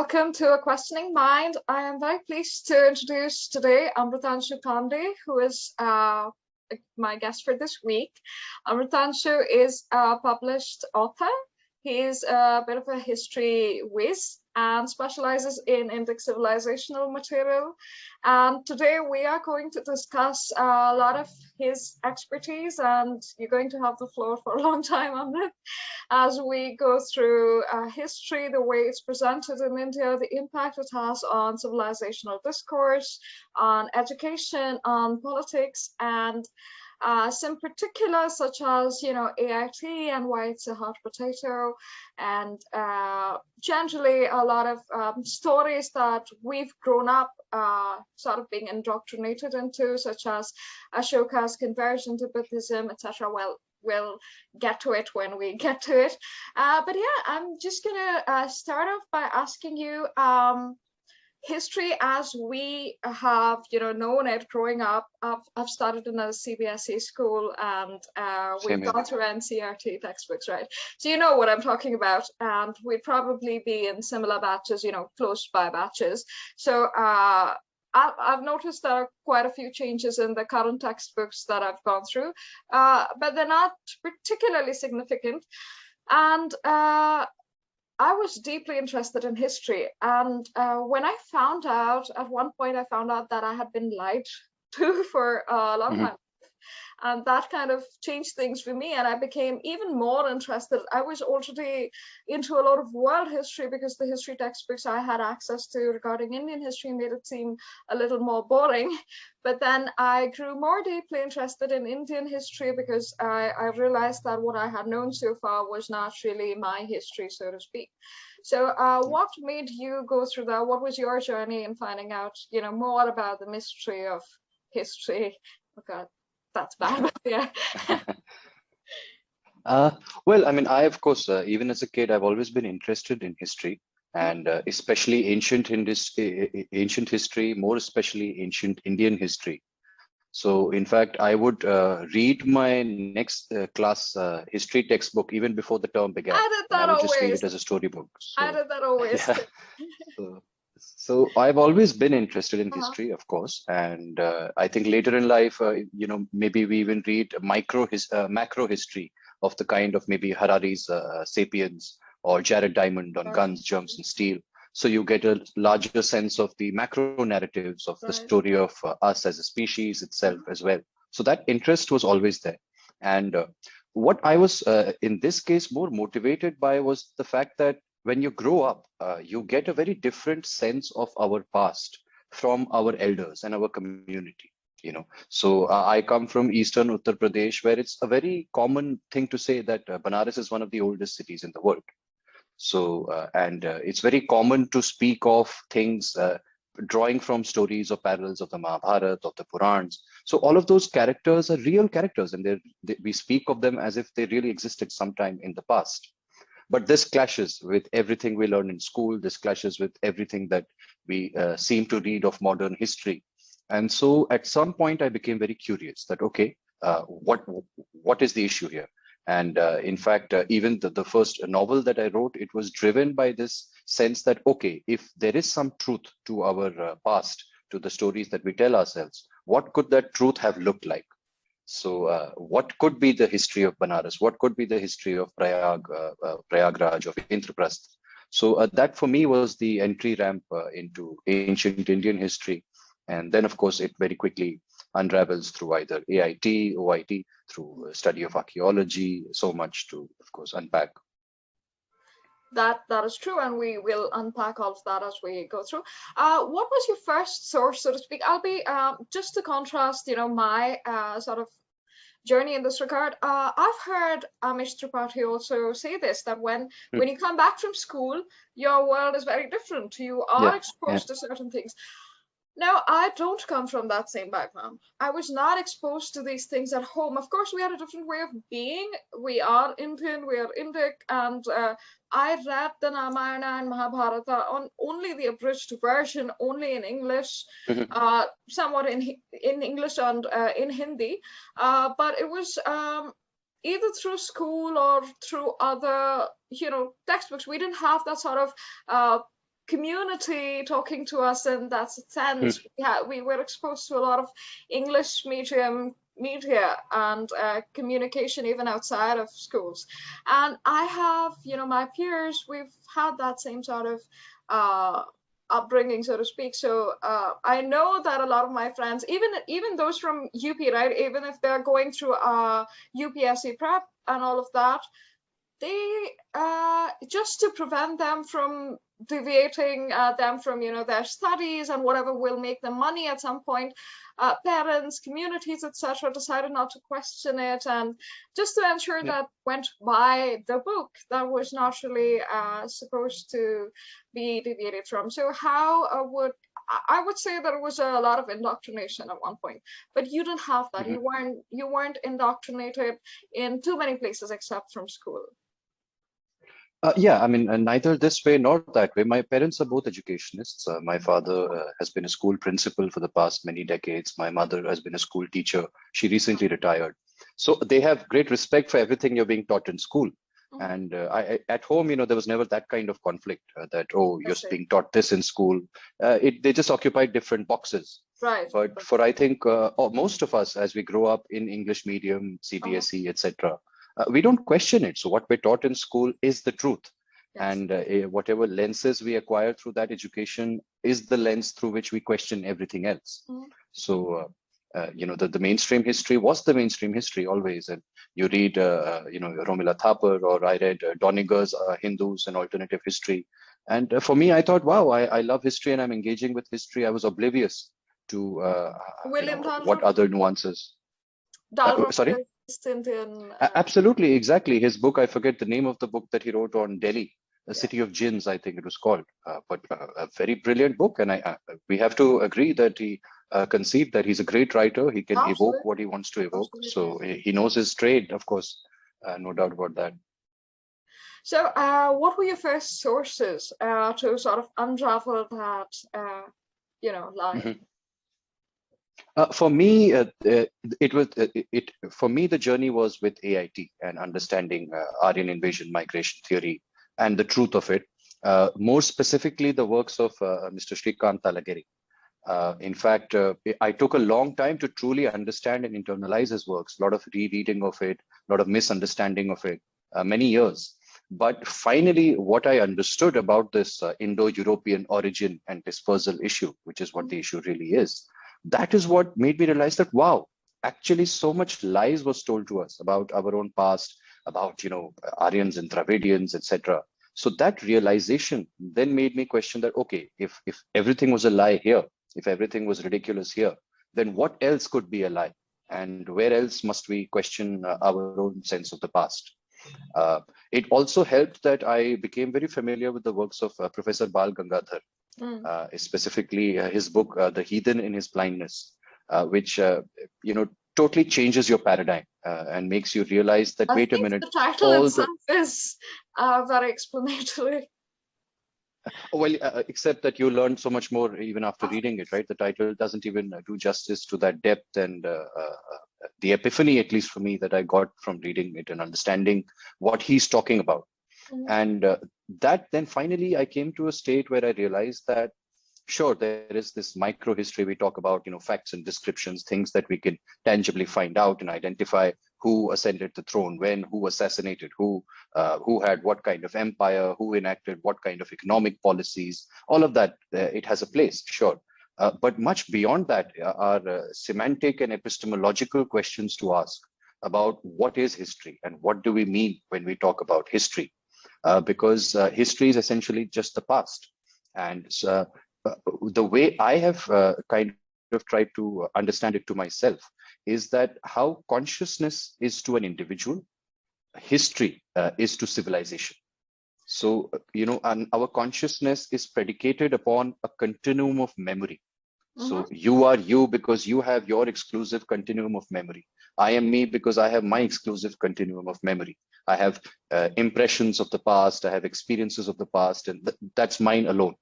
welcome to A Questioning Mind. I am very pleased to introduce today Amritanshu Pandey, who is my guest for this week. Amritanshu is a published author. He is a bit of a history whiz and specializes in Indic civilizational material. And today we are going to discuss a lot of his expertise, and you're going to have the floor for a long time, Amrit, as we go through history, the way it's presented in India, the impact it has on civilizational discourse, on education, on politics, and some particulars such as, AIT and why it's a hot potato, and generally a lot of stories that we've grown up sort of being indoctrinated into, such as Ashoka's conversion to Buddhism, etc. Well, we'll get to it when we get to it. But yeah, I'm just gonna start off by asking you, history as we have, known it growing up. I've started in a CBSE school, and we've gone through NCERT textbooks, right? So you know what I'm talking about, and we'd probably be in similar batches, close by batches. So I've noticed there are quite a few changes in the current textbooks that I've gone through, but they're not particularly significant. And I was deeply interested in history. And when I found out, at one point, I found out that I had been lied to for a long time. And that kind of changed things for me. And I became even more interested. I was already into a lot of world history because the history textbooks I had access to regarding Indian history made it seem a little more boring. But then I grew more deeply interested in Indian history because I realized that what I had known so far was not really my history, so to speak. So what made you go through that? What was your journey in finding out, more about the mystery of history? Oh God, that's bad, but yeah. Well, I mean, I, of course, even as a kid, I've always been interested in history, and especially ancient history, more especially ancient Indian history. So, in fact, I would read my next class history textbook even before the term began. I did that I would always. just read it as a storybook. So, I did that always. Yeah. So I've always been interested in history, of course, and I think later in life, maybe we even read macro history of the kind of maybe Harari's *Sapiens* or Jared Diamond on guns, germs, and steel. So you get a larger sense of the macro narratives of the story of us as a species itself as well. So that interest was always there. And what I was, in this case, more motivated by was the fact that when you grow up, you get a very different sense of our past from our elders and our community. So I come from Eastern Uttar Pradesh, where it's a very common thing to say that Banaras is one of the oldest cities in the world. So, it's very common to speak of things drawing from stories or parallels of the Mahabharata, of the Purans. So all of those characters are real characters, and we speak of them as if they really existed sometime in the past. But this clashes with everything we learn in school. This clashes with everything that we seem to read of modern history. And so at some point, I became very curious that, okay, what is the issue here? And in fact, even the first novel that I wrote, it was driven by this sense that, okay, if there is some truth to our past, to the stories that we tell ourselves, what could that truth have looked like? So what could be the history of Banaras? What could be the history of Prayagraj, of Indraprastha? So that for me was the entry ramp into ancient Indian history. And then, of course, it very quickly unravels through either AIT, OIT, through study of archaeology, so much to, of course, unpack. That is true, and we will unpack all of that as we go through. What was your first source, so to speak? I'll be just to contrast, my sort of journey in this regard. I've heard Amish Tripathi also say this, that when you come back from school, your world is very different. You are exposed to certain things. Now, I don't come from that same background. I was not exposed to these things at home. Of course, we had a different way of being. We are Indian, we are Indic, and I read the Ramayana and Mahabharata on only the abridged version, only in English, somewhat in English and in Hindi. But it was either through school or through other, textbooks. We didn't have that sort of community talking to us in that sense. We were exposed to a lot of English medium media and communication even outside of schools. And I have, my peers, we've had that same sort of upbringing, so to speak. So I know that a lot of my friends, even those from UP, right, even if they're going through UPSC prep and all of that, they just to prevent them from deviating them from their studies and whatever will make them money at some point, parents, communities, etc., decided not to question it, and just to ensure that went by the book that was not really supposed to be deviated from. So how I would say that it was a lot of indoctrination at one point, but you didn't have that. You weren't indoctrinated in too many places except from school. Yeah, I mean, neither this way nor that way. My parents are both educationists. My father has been a school principal for the past many decades. My mother has been a school teacher. She recently retired. So they have great respect for everything you're being taught in school. And at home, there was never that kind of conflict that, oh, you're being taught this in school. They just occupied different boxes. Right. But for, I think, most of us, as we grow up in English medium, CBSE, etc., we don't question it. So what we're taught in school is the truth. Yes. And whatever lenses we acquire through that education is the lens through which we question everything else. So, the mainstream history was the mainstream history always. And you read, Romila Thapar, or I read Doniger's Hindus and Alternative History. And for me, I thought, wow, I love history and I'm engaging with history. I was oblivious to what other nuances. Sorry? Absolutely, exactly. His book, I forget the name of the book that he wrote on Delhi, The City of Jinns, I think it was called, but a very brilliant book. And we have to agree that he concede that he's a great writer. He can evoke what he wants to evoke. So he knows his trade, of course, no doubt about that. So what were your first sources to sort of unravel that, lie? For me, for me, the journey was with AIT and understanding Aryan invasion migration theory and the truth of it. More specifically, the works of Mr. Shrikant Talageri. In fact, I took a long time to truly understand and internalize his works. A lot of rereading of it, a lot of misunderstanding of it, many years. But finally, what I understood about this Indo-European origin and dispersal issue, which is what the issue really is, that is what made me realize that, wow, actually so much lies was told to us about our own past, about, Aryans and Dravidians, etc. So that realization then made me question that, okay, if everything was a lie here, if everything was ridiculous here, then what else could be a lie? And where else must we question our own sense of the past? It also helped that I became very familiar with the works of Professor Bal Gangadhar. Specifically his book, The Heathen in His Blindness, which, totally changes your paradigm and makes you realize that, wait a minute. The title itself is very explanatory. Well, except that you learn so much more even after reading it, right? The title doesn't even do justice to that depth and the epiphany, at least for me, that I got from reading it and understanding what he's talking about. And that then finally I came to a state where I realized that, sure, there is this micro history we talk about, facts and descriptions, things that we can tangibly find out and identify who ascended the throne, when, who assassinated who had what kind of empire, who enacted what kind of economic policies, all of that, it has a place, sure. But much beyond that are semantic and epistemological questions to ask about what is history and what do we mean when we talk about history. Because history is essentially just the past. And the way I have kind of tried to understand it to myself is that how consciousness is to an individual, history is to civilization. So, and our consciousness is predicated upon a continuum of memory. So you are you because you have your exclusive continuum of memory. I am me because I have my exclusive continuum of memory. I have impressions of the past, I have experiences of the past, and that's mine alone.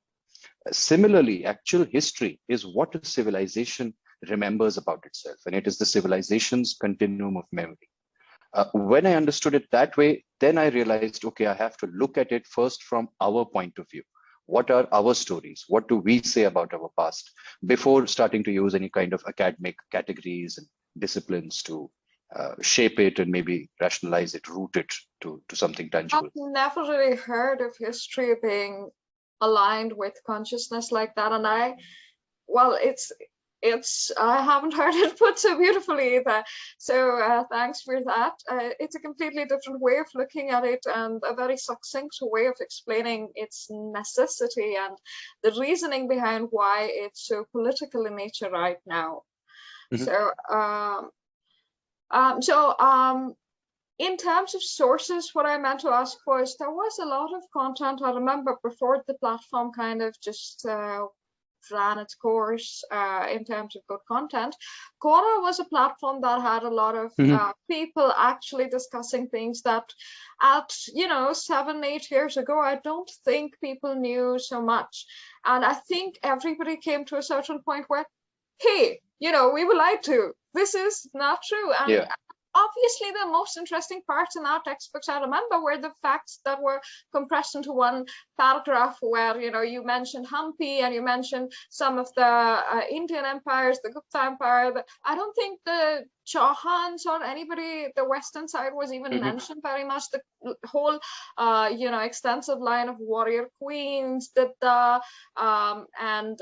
Similarly, actual history is what a civilization remembers about itself, and it is the civilization's continuum of memory. When I understood it that way, then I realized, okay, I have to look at it first from our point of view. what are our stories? What do we say about our past before starting to use any kind of academic categories and disciplines to shape it and maybe rationalize it, root it to something tangible? I've never really heard of history being aligned with consciousness like that. And I haven't heard it put so beautifully either. So thanks for that. It's a completely different way of looking at it and a very succinct way of explaining its necessity and the reasoning behind why it's so political in nature right now. Mm-hmm. In terms of sources, what I meant to ask was there was a lot of content I remember before the platform kind of just ran its course in terms of good content. Quora was a platform that had a lot of people actually discussing things that at 7-8 years ago I don't think people knew so much. And I think everybody came to a certain point where, hey, we were lied to. This is not true. And obviously the most interesting parts in our textbooks I remember were the facts that were compressed into one paragraph where you mentioned Hampi and you mentioned some of the Indian empires, the Gupta Empire. I don't think the Chauhans or anybody the western side was even mentioned very much. The whole extensive line of warrior queens, Didda and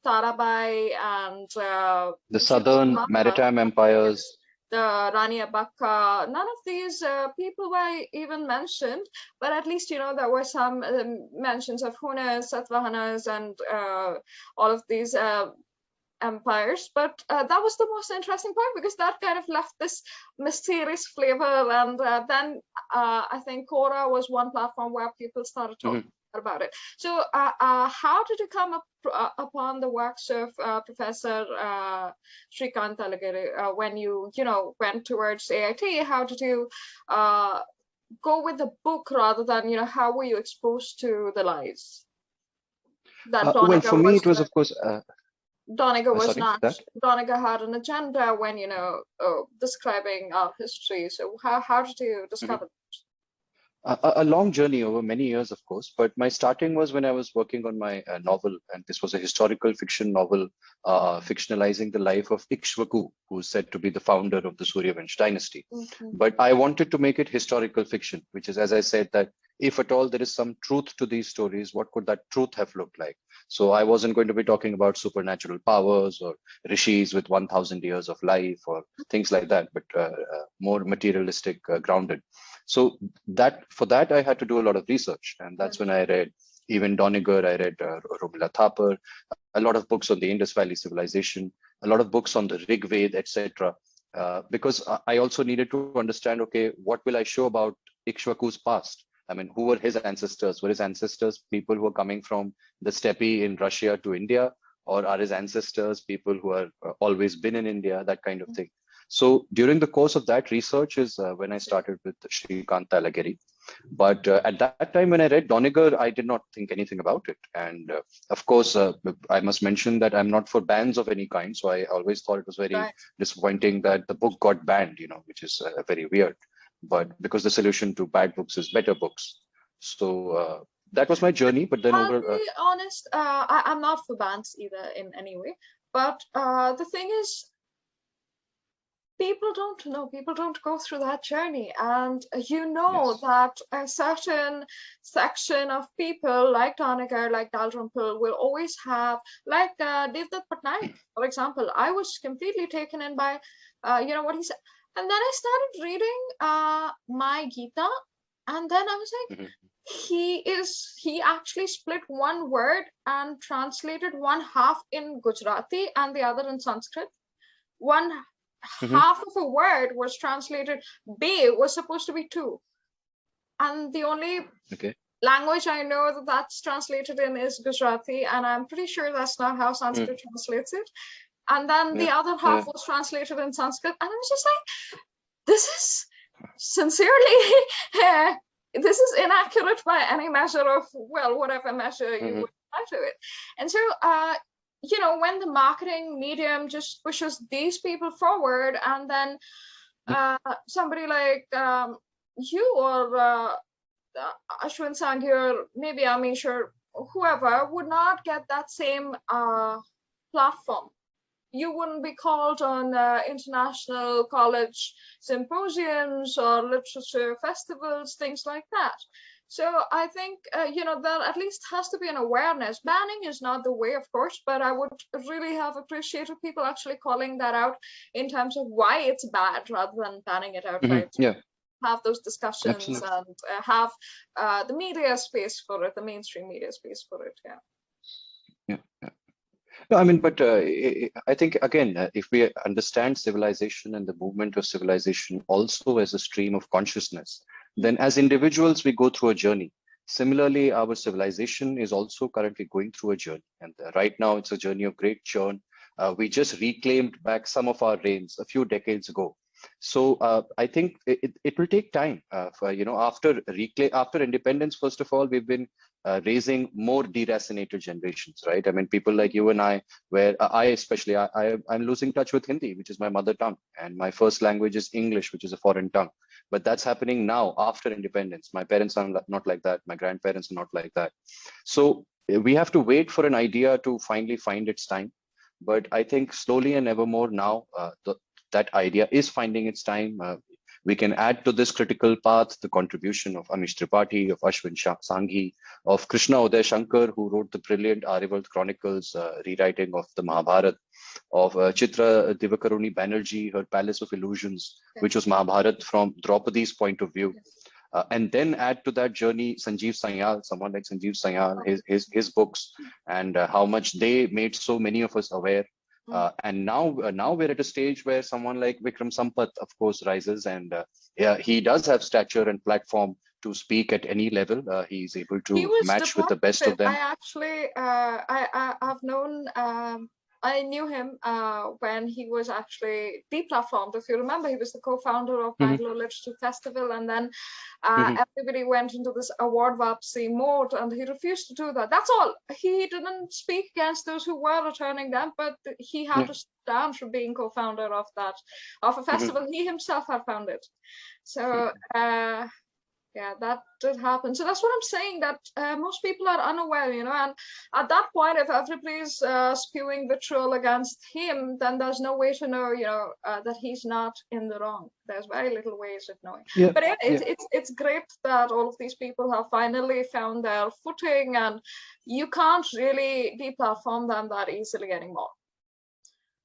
Tarabai and the southern maritime empires, the Rani Abakka, none of these people were even mentioned, but at least there were some mentions of Hunas, Satavahanas, and all of these empires. But that was the most interesting part because that kind of left this mysterious flavor. And then I think Quora was one platform where people started talking about it. So how did you come upon the works of Professor Shrikant Talagere when you went towards AIT? How did you go with the book rather than how were you exposed to the lies that well, for me it was of course Doniger was not. Doniger had an agenda when describing our history. So how did you discover that? A long journey over many years, of course, but my starting was when I was working on my novel, and this was a historical fiction novel fictionalizing the life of Ikshvaku, who is said to be the founder of the Suryavansh dynasty. But I wanted to make it historical fiction, which is, as I said, that if at all there is some truth to these stories, what could that truth have looked like? So I wasn't going to be talking about supernatural powers or rishis with 1,000 years of life or things like that, but more materialistic, grounded. So for that, I had to do a lot of research. And that's when I read even Doniger, I read Romila Thapar, a lot of books on the Indus Valley civilization, a lot of books on the Rig Veda, etc. Because I also needed to understand, okay, what will I show about Ikshvaku's past? I mean, who were his ancestors? Were his ancestors people who are coming from the steppe in Russia to India? Or are his ancestors people who are always been in India, that kind of thing? So during the course of that research is when I started with Shrikant Talagere. But at that time when I read Doniger, I did not think anything about it. And of course, I must mention that I'm not for bans of any kind. So I always thought it was very disappointing that the book got banned, which is very weird. But because the solution to bad books is better books. So that was my journey. But then I'll be honest, I'm not for bans either in any way. But the thing is, people don't know, people don't go through that journey. And that a certain section of people like Doniger, like Dalrymple will always have, like Devdutt Patnaik, for example. I was completely taken in by, what he said. And then I started reading my Gita. And then I was like, he actually split one word and translated one half in Gujarati and the other in Sanskrit. One half of a word was translated, Be was supposed to be two. And the only language I know that's translated in is Gujarati, and I'm pretty sure that's not how Sanskrit translates it. And then the other half was translated in Sanskrit, and I was just like, this is sincerely, this is inaccurate by any measure of, well, whatever measure you would apply to it. And so, when the marketing medium just pushes these people forward, and then somebody like you or Ashwin Sanghi or maybe Amish or whoever would not get that same platform. You wouldn't be called on international college symposiums or literature festivals, things like that. So I think, there at least has to be an awareness. Banning is not the way, of course, but I would really have appreciated people actually calling that out in terms of why it's bad rather than banning it outright. Yeah, Have those discussions absolutely. and have the media space for it, the mainstream media space for it. Yeah. No, I mean, but I think, again, if we understand civilization and the movement of civilization also as a stream of consciousness, then as individuals, we go through a journey. Similarly, our civilization is also currently going through a journey. And right now, it's a journey of great churn. We just reclaimed back some of our reigns a few decades ago. So I think it will take time for, after independence. First of all, we've been raising more deracinated generations, right? I mean, people like you and I, where I especially, I'm losing touch with Hindi, which is my mother tongue, and my first language is English, which is a foreign tongue. But that's happening now after independence. My parents are not like that. My grandparents are not like that. So we have to wait for an idea to finally find its time. But I think slowly and evermore now, that idea is finding its time. We can add to this critical path the contribution of Amish Tripathi, of Ashwin Sanghi, of Krishna Uday Shankar, who wrote the brilliant Aryavalt Chronicles, rewriting of the Mahabharata, of Chitra Divakaruni Banerjee, her Palace of Illusions, which was Mahabharata from Draupadi's point of view. And then add to that journey Sanjeev Sanyal, someone like Sanjeev Sanyal, his books, and how much they made so many of us aware. And now we're at a stage where someone like Vikram Sampath, of course, rises, and he does have stature and platform to speak at any level. He's able to match with the best of them. I actually, I've known, I knew him when he was actually deplatformed. If you remember, he was the co-founder of Bangalore Literature Festival, and then everybody went into this award vapsi mode, and he refused to do that. That's all. He didn't speak against those who were returning them, but he had to stand for being co-founder of a festival he himself had founded. So yeah, that did happen. So that's what I'm saying, that most people are unaware, and at that point, if everybody's spewing vitriol against him, then there's no way to know, that he's not in the wrong. There's very little ways of knowing. But it's great that all of these people have finally found their footing, and you can't really deplatform them that easily anymore.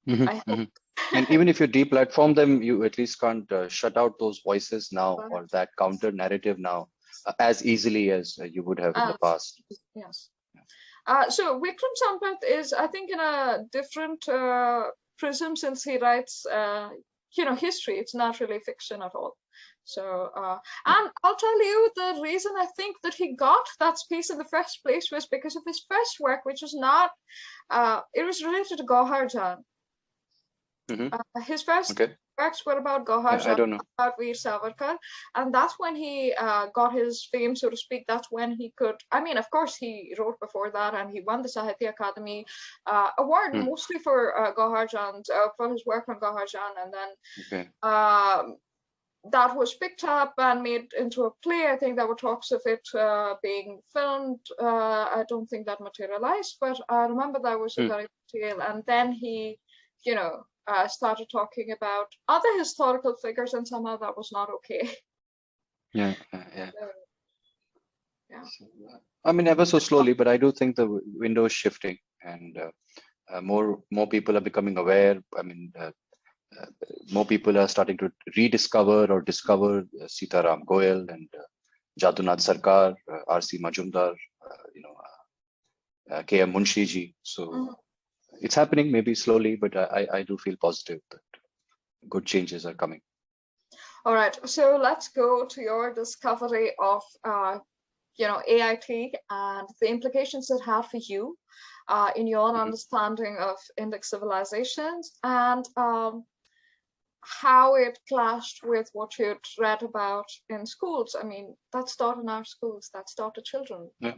I hope. And even if you deplatform them, you at least can't shut out those voices now, or that counter narrative now, as easily as you would have in the past. Yes. So Vikram Sampath is, I think, in a different prism, since he writes, history. It's not really fiction at all. So, and I'll tell you, the reason I think that he got that space in the first place was because of his first work, which was not, it was related to Gauhar Jan. His first works were about Gauhar Jan, about Veer Savarkar, and that's when he got his fame, so to speak. That's when he could, I mean, of course, he wrote before that, and he won the Sahitya Akademi award, mostly for Gauhar Jan, for his work on Gauhar Jan, and then that was picked up and made into a play. I think there were talks of it being filmed. I don't think that materialized, but I remember there was a very big deal, and then he, started talking about other historical figures, and somehow that was not okay. Yeah. I mean, ever so slowly, but I do think the window is shifting, and more people are becoming aware. I mean, more people are starting to rediscover or discover Sitaram Goyal and Jadunath Sarkar, R.C. Majumdar, K.M. Munshi ji. So it's happening, maybe slowly, but I do feel positive that good changes are coming. All right, so let's go to your discovery of, AIT and the implications it had for you in your understanding of Indic civilizations, and how it clashed with what you'd read about in schools. I mean, that's taught in our schools, that's taught to children. Yeah.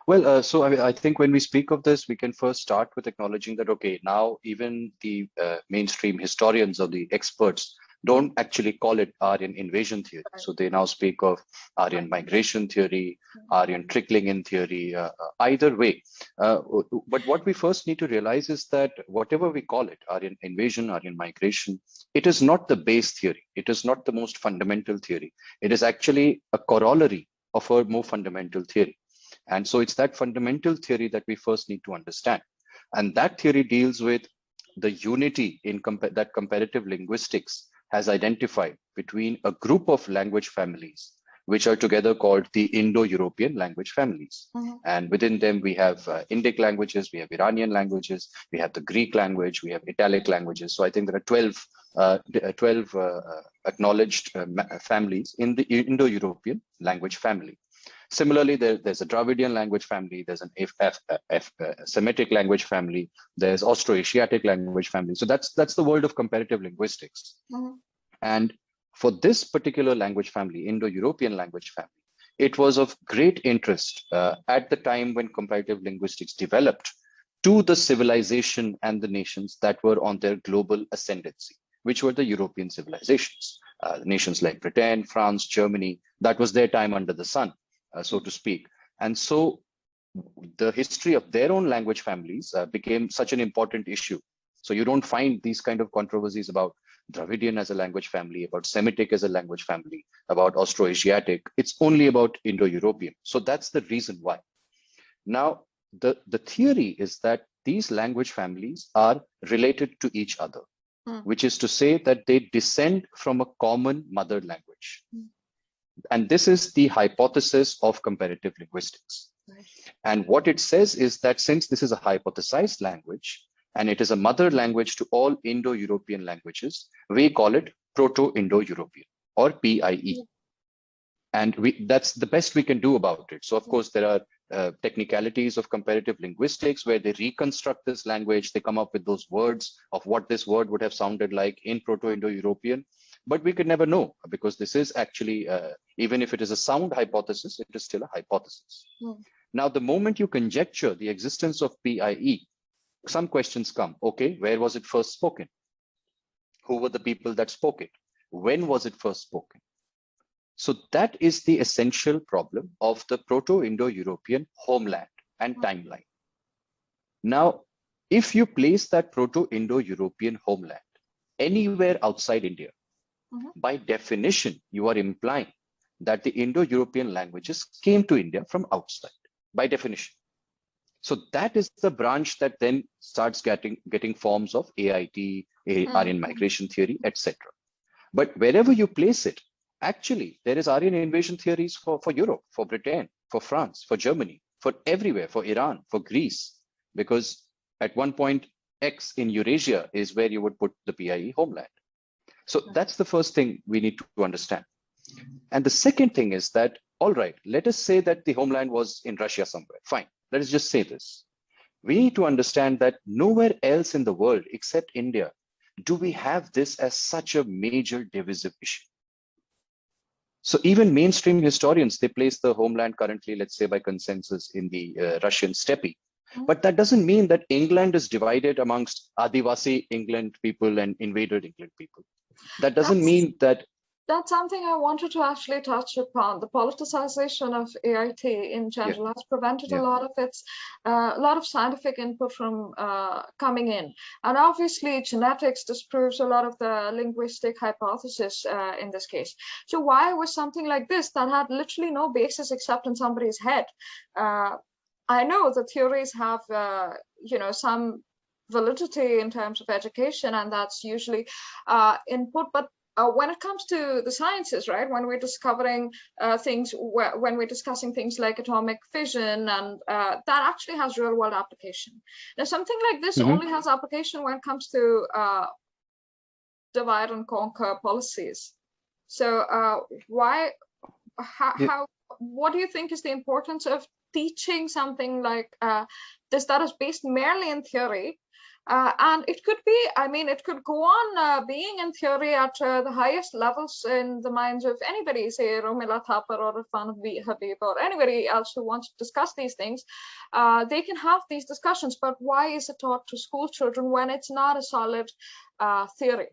Well, so I think when we speak of this, we can first start with acknowledging that, okay, now even the mainstream historians or the experts, don't actually call it Aryan invasion theory. So they now speak of Aryan migration theory, Aryan trickling in theory, either way. But what we first need to realize is that whatever we call it, Aryan invasion, Aryan migration, it is not the base theory. It is not the most fundamental theory. It is actually a corollary of a more fundamental theory. And so it's that fundamental theory that we first need to understand. And that theory deals with the unity in that comparative linguistics has identified between a group of language families, which are together called the Indo-European language families. And within them, we have Indic languages, we have Iranian languages, we have the Greek language, we have Italic languages. So I think there are 12 acknowledged families in the Indo-European language family. Similarly, there's a Dravidian language family, there's an Semitic language family, there's Austroasiatic language family. So that's the world of comparative linguistics. And for this particular language family, Indo-European language family, it was of great interest at the time when comparative linguistics developed to the civilization and the nations that were on their global ascendancy, which were the European civilizations. Nations like Britain, France, Germany, that was their time under the sun, so to speak. And so the history of their own language families became such an important issue. So you don't find these kind of controversies about Dravidian as a language family, about Semitic as a language family, about Austroasiatic. It's only about Indo-European. So that's the reason why. Now, the theory is that these language families are related to each other, which is to say that they descend from a common mother language. And this is the hypothesis of comparative linguistics. And what it says is that since this is a hypothesized language, and it is a mother language to all Indo-European languages, we call it Proto-Indo-European, or PIE. And that's the best we can do about it. So of course, there are technicalities of comparative linguistics where they reconstruct this language, they come up with those words of what this word would have sounded like in Proto-Indo-European. But we could never know, because this is actually, even if it is a sound hypothesis, it is still a hypothesis. Now, the moment you conjecture the existence of PIE, some questions come. Okay, where was it first spoken? Who were the people that spoke it? When was it first spoken? So that is the essential problem of the Proto-Indo-European homeland and timeline. Now, if you place that Proto-Indo-European homeland anywhere outside India, by definition, you are implying that the Indo-European languages came to India from outside, by definition. So that is the branch that then starts getting forms of AIT, Aryan migration theory, etc. But wherever you place it, actually, there is Aryan invasion theories for Europe, for Britain, for France, for Germany, for everywhere, for Iran, for Greece, because at one point, X in Eurasia is where you would put the PIE homeland. So that's the first thing we need to understand. And the second thing is that, all right, let us say that the homeland was in Russia somewhere. Fine, let us just say this. We need to understand that nowhere else in the world except India do we have this as such a major divisive issue. So even mainstream historians, they place the homeland currently, let's say by consensus, in the Russian steppe. But that doesn't mean that England is divided amongst Adivasi England people and invaded England people. That doesn't mean that. That's something I wanted to actually touch upon. The politicization of AIT in general has prevented a lot of scientific input from coming in. And obviously genetics disproves a lot of the linguistic hypothesis in this case. So why was something like this that had literally no basis except in somebody's head? I know the theories have, some validity in terms of education, and that's usually input, but when it comes to the sciences, right, when we're discovering things, when we're discussing things like atomic fission, and that actually has real world application. Now, something like this only has application when it comes to divide and conquer policies. So what do you think is the importance of teaching something like this that is based merely in theory? And it could be, it could go on being in theory at the highest levels in the minds of anybody, say Romila Thapar or Irfan Habib or anybody else who wants to discuss these things. They can have these discussions, but why is it taught to school children when it's not a solid theory?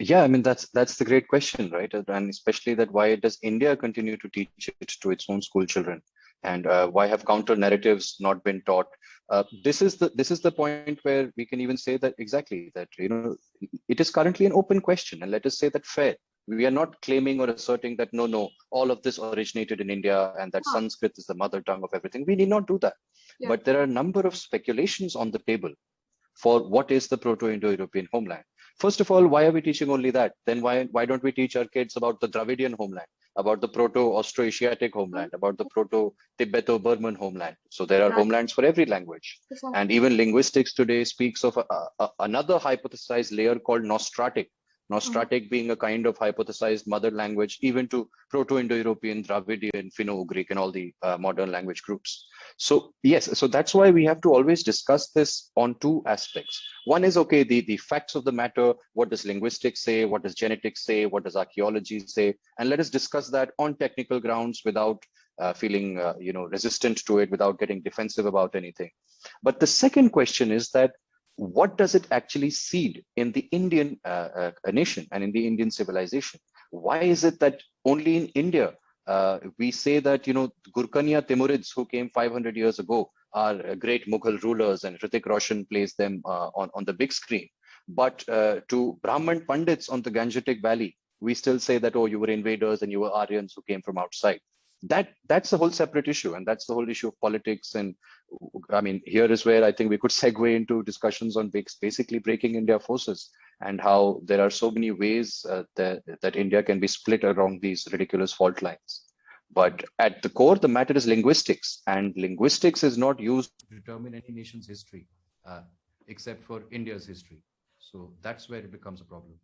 Yeah, I mean that's the great question, right? And especially that why does India continue to teach it to its own school children, and why have counter narratives not been taught? This is the point where we can even say that exactly that it is currently an open question, and let us say that fair. We are not claiming or asserting that no, all of this originated in India and that Huh. Sanskrit is the mother tongue of everything. We need not do that, Yeah. but there are a number of speculations on the table for what is the Proto-Indo-European homeland. First of all, why are we teaching only that? Then why don't we teach our kids about the Dravidian homeland, about the Proto-Austro-Asiatic Mhm. homeland, about the Proto-Tibeto-Burman homeland? So there are Exactly. homelands for every language. And Exactly. even linguistics today speaks of another hypothesized layer called Nostratic. Mhm. Nostratic being a kind of hypothesized mother language, even to Proto-Indo-European, Dravidian, Finno-Ugric, and all the modern language groups. So yes, so that's why we have to always discuss this on two aspects. One is okay, the facts of the matter. What does linguistics say? What does genetics say? What does archaeology say? And let us discuss that on technical grounds without feeling resistant to it, without getting defensive about anything. But the second question is that what does it actually seed in the Indian nation and in the Indian civilization? Why is it that only in India we say that Gurkania Timurids who came 500 years ago are great Mughal rulers and Hrithik Roshan plays them on the big screen. But to Brahman Pandits on the Gangetic Valley, we still say that, oh, you were invaders and you were Aryans who came from outside. That's a whole separate issue, and that's the whole issue of politics. And I mean, here is where I think we could segue into discussions on basically breaking India forces and how there are so many ways that India can be split along these ridiculous fault lines. But at the core, the matter is linguistics, and linguistics is not used to determine any nation's history, except for India's history. So that's where it becomes a problem.